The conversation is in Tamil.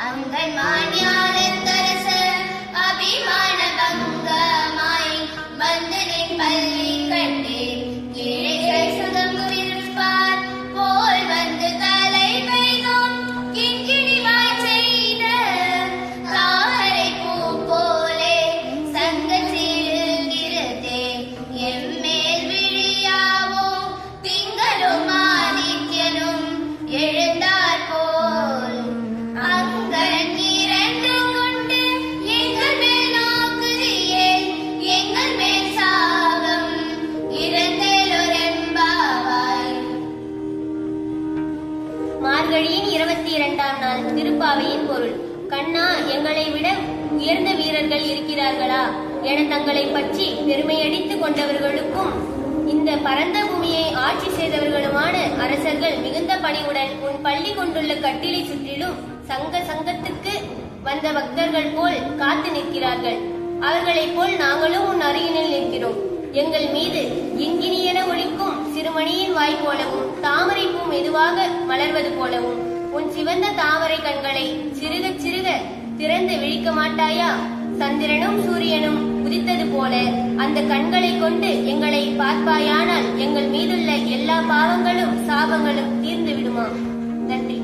அங்கன்மாஞானத்தரச அபிமான பங்கமாய் மந்தனின் பள்ளி கண்டேன் ஏழைகள் சுதங்குவிருப்பார் போல் வந்து தலை பெய்தும் கிண்கிணிவாய் செய்த தாமரை பூ போலே சங்கத்திருந்தே எம்மேல் விழியாவோ திங்களும் ஆதித்யனும் எழுந்தார் போல் அங்கன் இரண்டும் கொண்டு எங்கள் மேல் நோக்குதியே எங்கள் மேல் சாபம் இறந்தேலொரெம்பாவாய். மார்கழியின் 22ஆம் நாள் திருப்பாவையின் பொருள். கண்ணா, எங்களை விட உயர்ந்த வீரர்கள் இருக்கிறார்களா என தங்களை பற்றி பெருமையடித்துக் கொண்டவர்களுக்கும் இந்த பரந்த பூமியை ஆட்சி செய்தவர்களுமான அரசர்கள் மிகுந்த பணிவுடன் உன் பள்ளி கொண்டுள்ள கட்டிலை சுற்றிலும் சங்கத்துக்கு வந்த பக்தர்கள் போல் காத்து நிற்கிறார்கள். அவர்களைப் போல் நாங்களும் உன் அருகினில் நிற்கிறோம். எங்கள் மீது இங்கினியென ஒழிக்கும் சிறுமணியின் வாய் போலவும் தாமரை பூ மெதுவாக மலர்வது போலவும் உன் சிவந்த தாமரை கண்களை சிறுக சிறுக திறந்து விழிக்க மாட்டாயா? சந்திரனும் சூரியனும் உதித்தது போல அந்த கண்களை கொண்டு எங்களை பார்ப்பாயானால் எங்கள் மீதுள்ள எல்லா பாவங்களும் சாபங்களும் தீர்ந்து விடுமா? நன்றி.